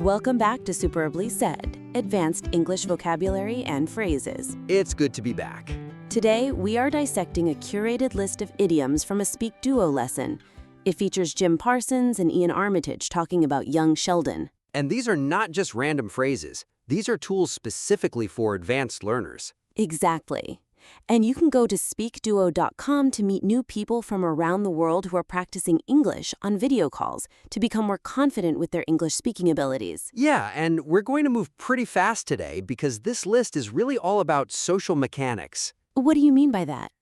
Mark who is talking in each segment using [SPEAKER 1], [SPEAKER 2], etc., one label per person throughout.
[SPEAKER 1] Welcome back to Superbly Said, Advanced English Vocabulary and Phrases.
[SPEAKER 2] It's good to be back.
[SPEAKER 1] Today, we are dissecting a curated list of idioms from a SpeakDuo lesson. It features Jim Parsons and Iain Armitage talking about young Sheldon.
[SPEAKER 2] And these are not just random phrases. These are tools specifically for advanced learners.
[SPEAKER 1] Exactly. And you can go to SpeakDuo.com to meet new people from around the world who are practicing English on video calls to become more confident with their English speaking abilities.
[SPEAKER 2] Yeah, and we're going to move pretty fast today because this list is really all about social mechanics.
[SPEAKER 1] What do you mean by that?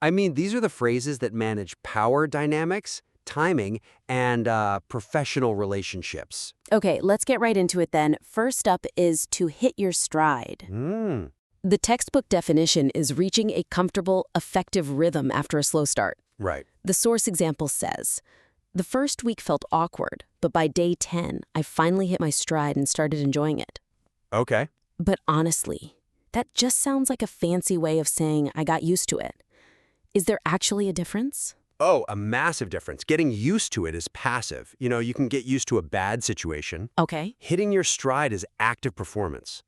[SPEAKER 2] I mean, these are the phrases that manage power dynamics, timing, and professional relationships.
[SPEAKER 1] Okay, let's get right into it then. First up is to hit your stride. The textbook definition is reaching a comfortable, effective rhythm after a slow start.
[SPEAKER 2] Right.
[SPEAKER 1] The source example says, "The first week felt awkward, but by day 10, I finally hit my stride and started enjoying it."
[SPEAKER 2] Okay.
[SPEAKER 1] But honestly, that just sounds like a fancy way of saying I got used to it. Is there actually a difference?
[SPEAKER 2] Oh, a massive difference. Getting used to it is passive. You can get used to a bad situation.
[SPEAKER 1] Okay.
[SPEAKER 2] Hitting your stride is active performance.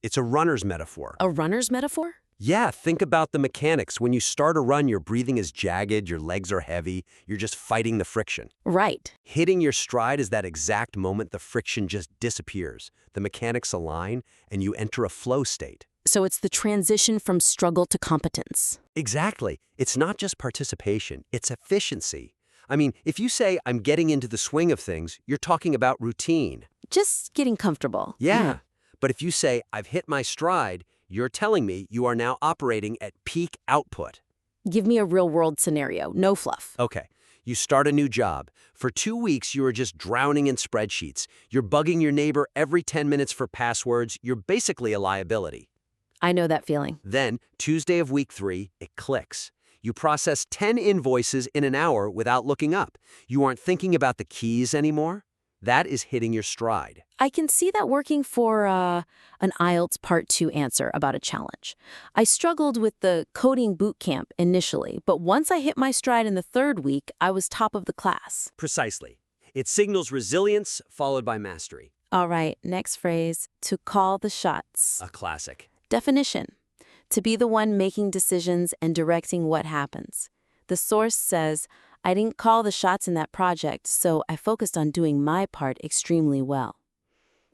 [SPEAKER 2] It's a runner's metaphor.
[SPEAKER 1] A runner's metaphor?
[SPEAKER 2] Yeah, think about the mechanics. When you start a run, your breathing is jagged, your legs are heavy, you're just fighting the friction.
[SPEAKER 1] Right.
[SPEAKER 2] Hitting your stride is that exact moment the friction just disappears. The mechanics align, and you enter a flow state.
[SPEAKER 1] So it's the transition from struggle to competence.
[SPEAKER 2] Exactly. It's not just participation, it's efficiency. I mean, if you say, "I'm getting into the swing of things," you're talking about routine.
[SPEAKER 1] Just getting comfortable.
[SPEAKER 2] Yeah. But if you say, "I've hit my stride," you're telling me you are now operating at peak output.
[SPEAKER 1] Give me a real-world scenario, no fluff.
[SPEAKER 2] Okay, you start a new job. For 2 weeks, you are just drowning in spreadsheets. You're bugging your neighbor every 10 minutes for passwords. You're basically a liability.
[SPEAKER 1] I know that feeling.
[SPEAKER 2] Then, Tuesday of week 3, it clicks. You process 10 invoices in an hour without looking up. You aren't thinking about the keys anymore. That is hitting your stride.
[SPEAKER 1] I can see that working for an IELTS Part 2 answer about a challenge. I struggled with the coding boot camp initially, but once I hit my stride in the 3rd week, I was top of the class.
[SPEAKER 2] Precisely. It signals resilience followed by mastery.
[SPEAKER 1] All right, next phrase, to call the shots.
[SPEAKER 2] A classic.
[SPEAKER 1] Definition: to be the one making decisions and directing what happens. The source says, "I didn't call the shots in that project, so I focused on doing my part extremely well."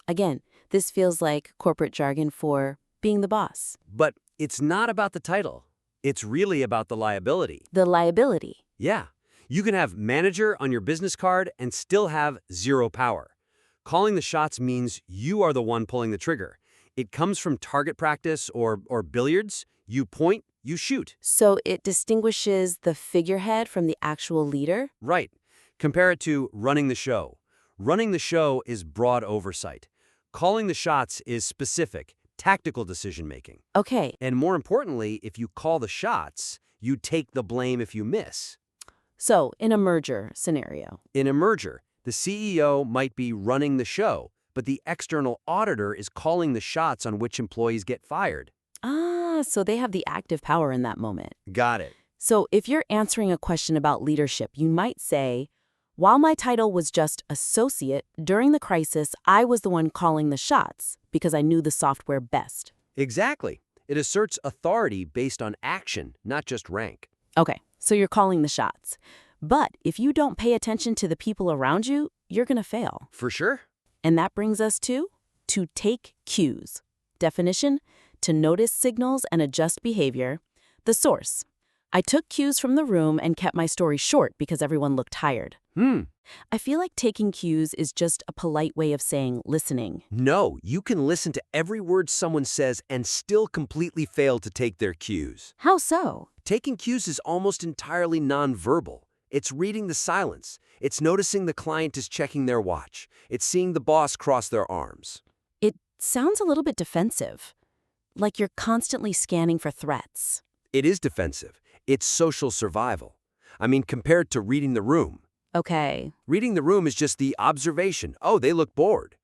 [SPEAKER 1] Again, this feels like corporate jargon for being the boss.
[SPEAKER 2] But it's not about the title. It's really about the liability.
[SPEAKER 1] The liability.
[SPEAKER 2] Yeah. You can have manager on your business card and still have zero power. Calling the shots means you are the one pulling the trigger. It comes from target practice or billiards. You point, you shoot.
[SPEAKER 1] So it distinguishes the figurehead from the actual leader?
[SPEAKER 2] Right. Compare it to running the show. Running the show is broad oversight. Calling the shots is specific, tactical decision-making.
[SPEAKER 1] Okay.
[SPEAKER 2] And more importantly, if you call the shots, you take the blame if you miss.
[SPEAKER 1] So, in a merger scenario.
[SPEAKER 2] In a merger, the CEO might be running the show, but the external auditor is calling the shots on which employees get fired.
[SPEAKER 1] So they have the active power in that moment.
[SPEAKER 2] Got it.
[SPEAKER 1] So if you're answering a question about leadership, you might say, "While my title was just associate, during the crisis, I was the one calling the shots because I knew the software best."
[SPEAKER 2] Exactly. It asserts authority based on action, not just rank.
[SPEAKER 1] Okay, so you're calling the shots. But if you don't pay attention to the people around you, you're going to fail.
[SPEAKER 2] For sure.
[SPEAKER 1] And that brings us to take cues. Definition: to notice signals and adjust behavior. The source: I took cues from the room and kept my story short because everyone looked tired. I feel like taking cues is just a polite way of saying listening.
[SPEAKER 2] No, you can listen to every word someone says and still completely fail to take their cues.
[SPEAKER 1] How so?
[SPEAKER 2] Taking cues is almost entirely nonverbal. It's reading the silence. It's noticing the client is checking their watch. It's seeing the boss cross their arms.
[SPEAKER 1] It sounds a little bit defensive, like you're constantly scanning for threats.
[SPEAKER 2] It is defensive. It's social survival. I mean, compared to reading the room.
[SPEAKER 1] Okay.
[SPEAKER 2] Reading the room is just the observation. Oh, they look bored.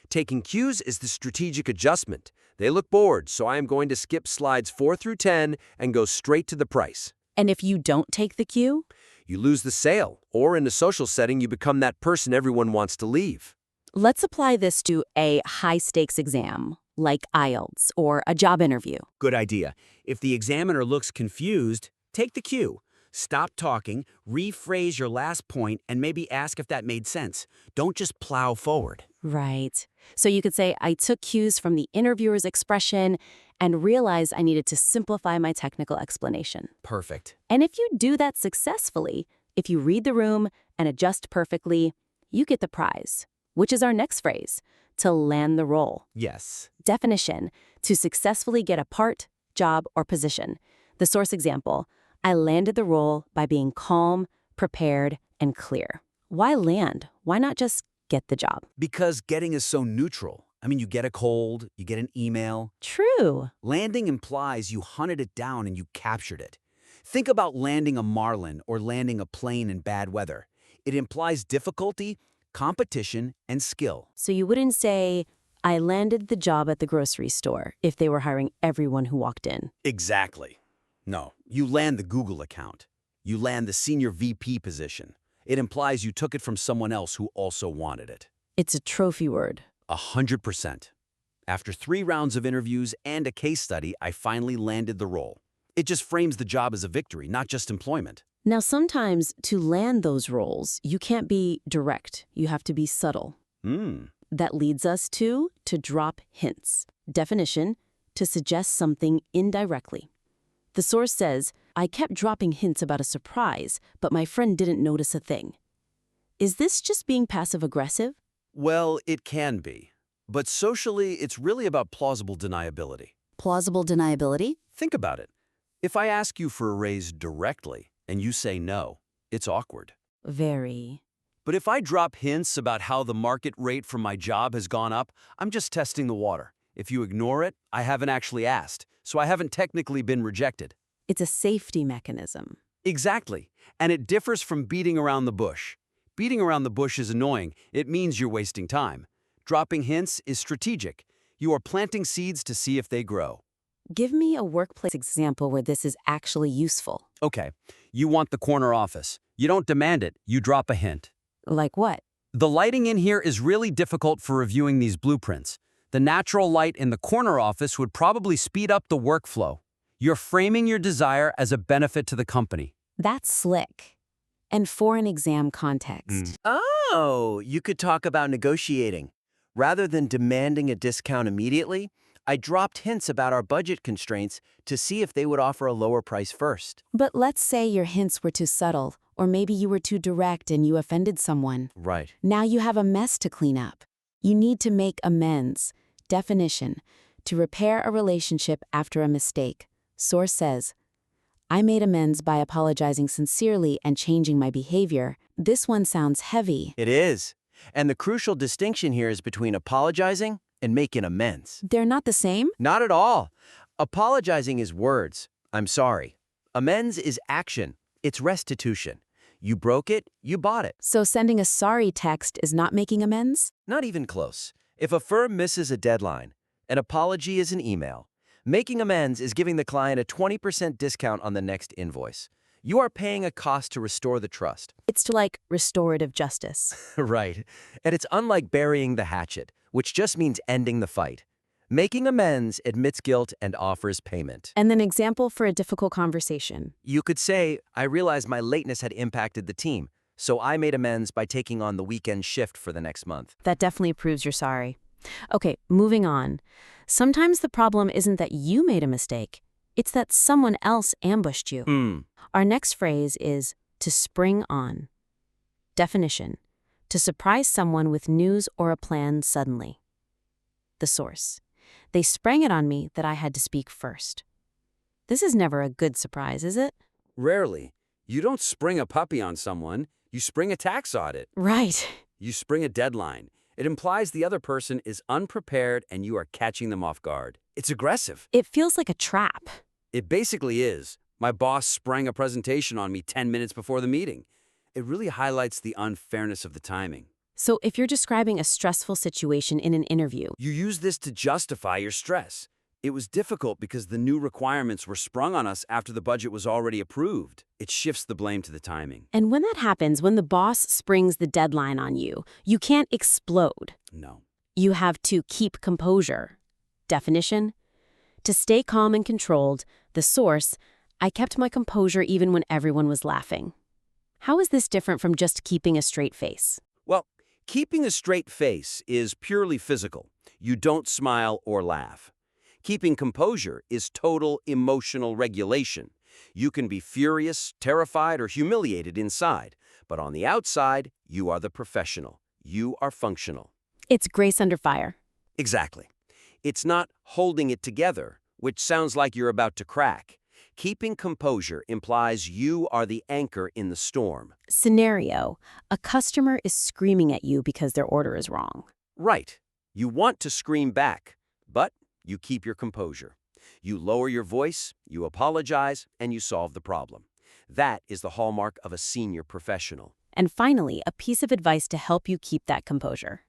[SPEAKER 2] Taking cues is the strategic adjustment. They look bored, so I am going to skip slides 4 through 10 and go straight to the price.
[SPEAKER 1] And if you don't take the cue?
[SPEAKER 2] You lose the sale, or in a social setting, you become that person everyone wants to leave.
[SPEAKER 1] Let's apply this to a high-stakes exam, like IELTS or a job interview.
[SPEAKER 3] Good idea. If the examiner looks confused, take the cue. Stop talking, rephrase your last point, and maybe ask if that made sense. Don't just plow forward.
[SPEAKER 1] Right. So you could say, I took cues from the interviewer's expression and realized I needed to simplify my technical explanation.
[SPEAKER 3] Perfect.
[SPEAKER 1] And if you do that successfully, if you read the room and adjust perfectly, you get the prize, which is our next phrase, to land the role.
[SPEAKER 3] Yes.
[SPEAKER 1] Definition, to successfully get a part, job, or position. The source example, I landed the role by being calm, prepared, and clear. Why land? Why not just get the job?
[SPEAKER 3] Because getting is so neutral. I mean, you get a cold, you get an email.
[SPEAKER 1] True.
[SPEAKER 3] Landing implies you hunted it down and you captured it. Think about landing a marlin or landing a plane in bad weather. It implies difficulty, competition, and skill.
[SPEAKER 1] So you wouldn't say, I landed the job at the grocery store if they were hiring everyone who walked in.
[SPEAKER 3] Exactly. No, you land the Google account. You land the senior VP position. It implies you took it from someone else who also wanted it.
[SPEAKER 1] It's a trophy word.
[SPEAKER 3] 100%. After 3 rounds of interviews and a case study, I finally landed the role. It just frames the job as a victory, not just employment.
[SPEAKER 1] Now, sometimes to land those roles, you can't be direct. You have to be subtle. That leads us to drop hints. Definition, to suggest something indirectly. The source says, I kept dropping hints about a surprise, but my friend didn't notice a thing. Is this just being passive-aggressive?
[SPEAKER 3] Well, it can be. But socially, it's really about plausible deniability.
[SPEAKER 1] Plausible deniability?
[SPEAKER 3] Think about it. If I ask you for a raise directly and you say no, it's awkward.
[SPEAKER 1] Very.
[SPEAKER 3] But if I drop hints about how the market rate for my job has gone up, I'm just testing the water. If you ignore it, I haven't actually asked, so I haven't technically been rejected.
[SPEAKER 1] It's a safety mechanism.
[SPEAKER 3] Exactly. And it differs from beating around the bush. Beating around the bush is annoying. It means you're wasting time. Dropping hints is strategic. You are planting seeds to see if they grow.
[SPEAKER 1] Give me a workplace example where this is actually useful.
[SPEAKER 3] Okay, you want the corner office. You don't demand it, you drop a hint.
[SPEAKER 1] Like what?
[SPEAKER 3] The lighting in here is really difficult for reviewing these blueprints. The natural light in the corner office would probably speed up the workflow. You're framing your desire as a benefit to the company.
[SPEAKER 1] That's slick. And for an exam context.
[SPEAKER 4] Oh, you could talk about negotiating. Rather than demanding a discount immediately, I dropped hints about our budget constraints to see if they would offer a lower price first.
[SPEAKER 1] But let's say your hints were too subtle, or maybe you were too direct and you offended someone.
[SPEAKER 4] Right.
[SPEAKER 1] Now you have a mess to clean up. You need to make amends. Definition, to repair a relationship after a mistake. Source says, I made amends by apologizing sincerely and changing my behavior. This one sounds heavy.
[SPEAKER 4] It is. And the crucial distinction here is between apologizing and making amends.
[SPEAKER 1] They're not the same?
[SPEAKER 4] Not at all. Apologizing is words. I'm sorry. Amends is action. It's restitution. You broke it, you bought it.
[SPEAKER 1] So sending a sorry text is not making amends?
[SPEAKER 4] Not even close. If a firm misses a deadline, an apology is an email. Making amends is giving the client a 20% discount on the next invoice. You are paying a cost to restore the trust.
[SPEAKER 1] It's to like restorative justice.
[SPEAKER 4] Right. And it's unlike burying the hatchet, which just means ending the fight. Making amends admits guilt and offers payment.
[SPEAKER 1] And an example for a difficult conversation.
[SPEAKER 4] You could say, I realized my lateness had impacted the team, so I made amends by taking on the weekend shift for the next month.
[SPEAKER 1] That definitely proves you're sorry. Okay, moving on. Sometimes the problem isn't that you made a mistake. It's that someone else ambushed you. Our next phrase is to spring on. Definition, to surprise someone with news or a plan suddenly. The source, they sprang it on me that I had to speak first. This is never a good surprise, is it?
[SPEAKER 2] Rarely. You don't spring a puppy on someone. You spring a tax audit.
[SPEAKER 1] Right.
[SPEAKER 2] You spring a deadline. It implies the other person is unprepared and you are catching them off guard. It's aggressive.
[SPEAKER 1] It feels like a trap.
[SPEAKER 2] It basically is. My boss sprang a presentation on me 10 minutes before the meeting. It really highlights the unfairness of the timing.
[SPEAKER 1] So if you're describing a stressful situation in an interview,
[SPEAKER 2] You use this to justify your stress.
[SPEAKER 3] It was difficult because the new requirements were sprung on us after the budget was already approved. It shifts the blame to the timing.
[SPEAKER 1] And when that happens, when the boss springs the deadline on you, you can't explode.
[SPEAKER 3] No.
[SPEAKER 1] You have to keep composure. Definition: to stay calm and controlled. The source: I kept my composure even when everyone was laughing. How is this different from just keeping a straight face?
[SPEAKER 3] Well, keeping a straight face is purely physical. You don't smile or laugh. Keeping composure is total emotional regulation. You can be furious, terrified, or humiliated inside, but on the outside, you are the professional. You are functional.
[SPEAKER 1] It's grace under fire.
[SPEAKER 3] Exactly. It's not holding it together, which sounds like you're about to crack. Keeping composure implies you are the anchor in the storm.
[SPEAKER 1] Scenario: a customer is screaming at you because their order is wrong.
[SPEAKER 3] Right. You want to scream back, but you keep your composure. You lower your voice, you apologize, and you solve the problem. That is the hallmark of a senior professional.
[SPEAKER 1] And finally, a piece of advice to help you keep that composure.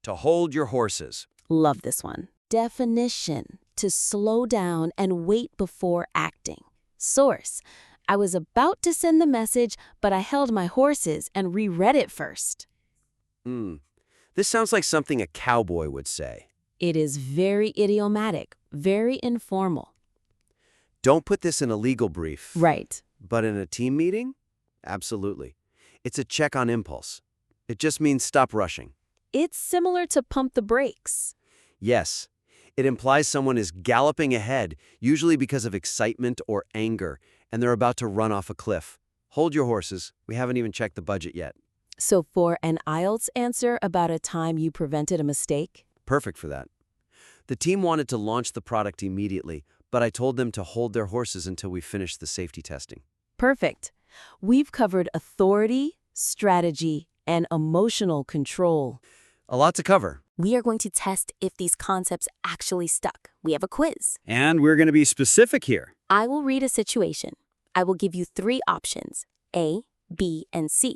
[SPEAKER 3] To hold your horses.
[SPEAKER 1] Love this one. Definition: to slow down and wait before acting. Source: I was about to send the message, but I held my horses and reread it first.
[SPEAKER 3] This sounds like something a cowboy would say.
[SPEAKER 1] It is very idiomatic, very informal.
[SPEAKER 3] Don't put this in a legal brief.
[SPEAKER 1] Right.
[SPEAKER 3] But in a team meeting? Absolutely. It's a check on impulse. It just means stop rushing.
[SPEAKER 1] It's similar to pump the brakes.
[SPEAKER 3] Yes. It implies someone is galloping ahead, usually because of excitement or anger, and they're about to run off a cliff. Hold your horses. We haven't even checked the budget yet.
[SPEAKER 1] So for an IELTS answer about a time you prevented a mistake?
[SPEAKER 3] Perfect for that. The team wanted to launch the product immediately, but I told them to hold their horses until we finished the safety testing.
[SPEAKER 1] Perfect. We've covered authority, strategy, and emotional control.
[SPEAKER 3] A lot to cover.
[SPEAKER 1] We are going to test if these concepts actually stuck. We have a quiz.
[SPEAKER 2] And we're going to be specific here.
[SPEAKER 1] I will read a situation. I will give you 3 options, A, B, and C.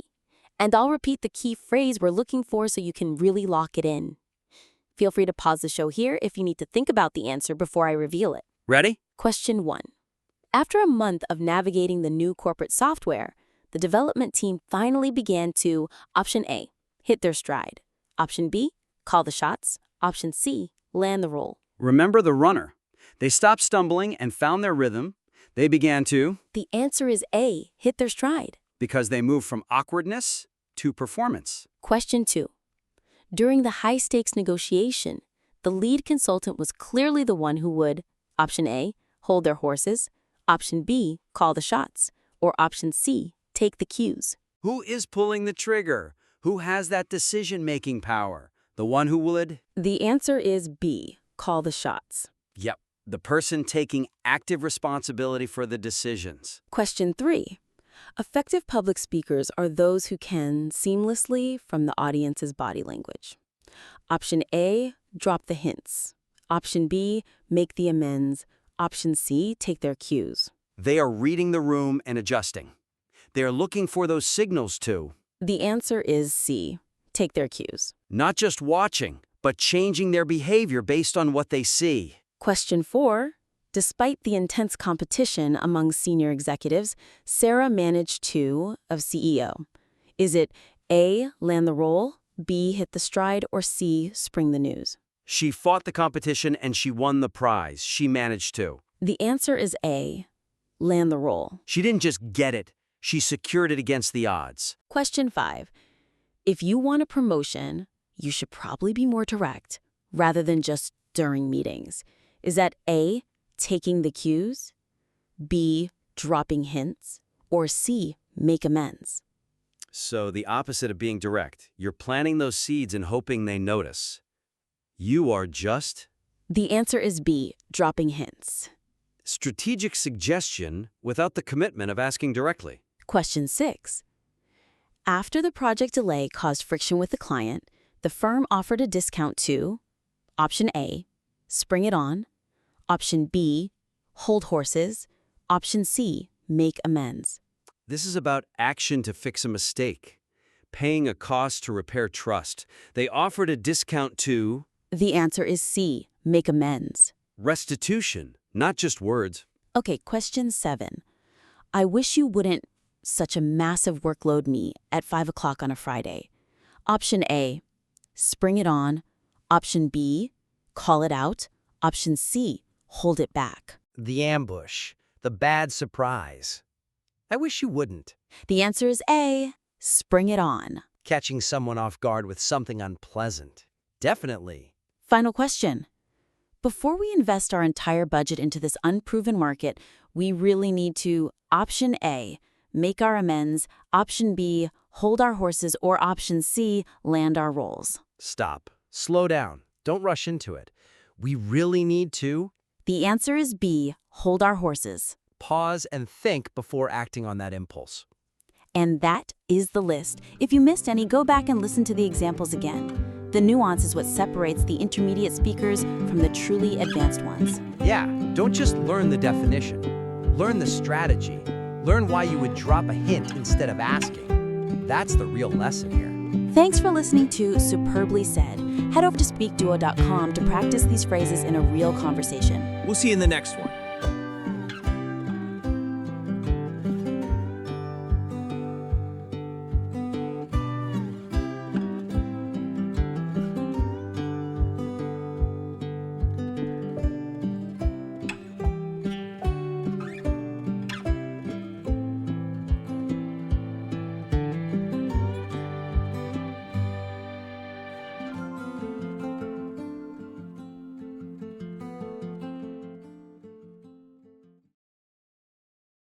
[SPEAKER 1] And I'll repeat the key phrase we're looking for so you can really lock it in. Feel free to pause the show here if you need to think about the answer before I reveal it.
[SPEAKER 2] Ready?
[SPEAKER 1] Question 1. After a month of navigating the new corporate software, the development team finally began to, option A, hit their stride. Option B, call the shots. Option C, land the role.
[SPEAKER 2] Remember the runner. They stopped stumbling and found their rhythm. They began to,
[SPEAKER 1] The answer is A, hit their stride.
[SPEAKER 2] because they moved from awkwardness to performance.
[SPEAKER 1] Question 2. During the high-stakes negotiation, the lead consultant was clearly the one who would, option A, hold their horses, option B, call the shots, or option C, take the cues.
[SPEAKER 2] Who is pulling the trigger? Who has that decision-making power? The one who would?
[SPEAKER 1] The answer is B, call the shots.
[SPEAKER 2] Yep. The person taking active responsibility for the decisions.
[SPEAKER 1] Question 3. Effective public speakers are those who can seamlessly from the audience's body language. Option A, drop the hints. Option B, make the amends. Option C, take their cues.
[SPEAKER 2] They are reading the room and adjusting. They are looking for those signals too.
[SPEAKER 1] The answer is C, take their cues.
[SPEAKER 2] Not just watching, but changing their behavior based on what they see.
[SPEAKER 1] Question 4. Despite the intense competition among senior executives, Sarah managed to, of CEO. Is it A, land the role, B, hit the stride, or C, spring the news?
[SPEAKER 2] She fought the competition and she won the prize. She managed to.
[SPEAKER 1] The answer is A, land the role.
[SPEAKER 2] She didn't just get it. She secured it against the odds.
[SPEAKER 1] Question 5. If you want a promotion, you should probably be more direct, rather than just during meetings. Is that A, taking the cues, B, dropping hints, or C, make amends?
[SPEAKER 2] So the opposite of being direct. You're planting those seeds and hoping they notice. You are just
[SPEAKER 1] The answer is B, dropping hints.
[SPEAKER 2] strategic suggestion without the commitment of asking directly.
[SPEAKER 1] Question 6. After the project delay caused friction with the client, the firm offered a discount to option A, spring it on, option B, hold horses, option C, make amends.
[SPEAKER 2] This is about action to fix a mistake, paying a cost to repair trust. They offered a discount to.
[SPEAKER 1] The answer is C, make amends.
[SPEAKER 2] Restitution, not just words.
[SPEAKER 1] Okay, question 7. I wish you wouldn't such a massive workload me at 5 o'clock on a Friday. Option A, spring it on. Option B, call it out. Option C, hold it back.
[SPEAKER 4] The ambush. The bad surprise. I wish you wouldn't.
[SPEAKER 1] The answer is A, spring it on.
[SPEAKER 4] Catching someone off guard with something unpleasant. Definitely.
[SPEAKER 1] Final question. Before we invest our entire budget into this unproven market, we really need to, option A, make our amends, option B, hold our horses, or option C, land our roles.
[SPEAKER 4] Stop. Slow down. Don't rush into it. We really need to
[SPEAKER 1] The answer is B, hold our horses.
[SPEAKER 4] pause and think before acting on that impulse.
[SPEAKER 1] And that is the list. If you missed any, go back and listen to the examples again. The nuance is what separates the intermediate speakers from the truly advanced ones.
[SPEAKER 4] Yeah, don't just learn the definition. Learn the strategy. Learn why you would drop a hint instead of asking. That's the real lesson here.
[SPEAKER 1] Thanks for listening to Superbly Said. Head over to SpeakDuo.com to practice these phrases in a real conversation.
[SPEAKER 2] We'll see you in the next one.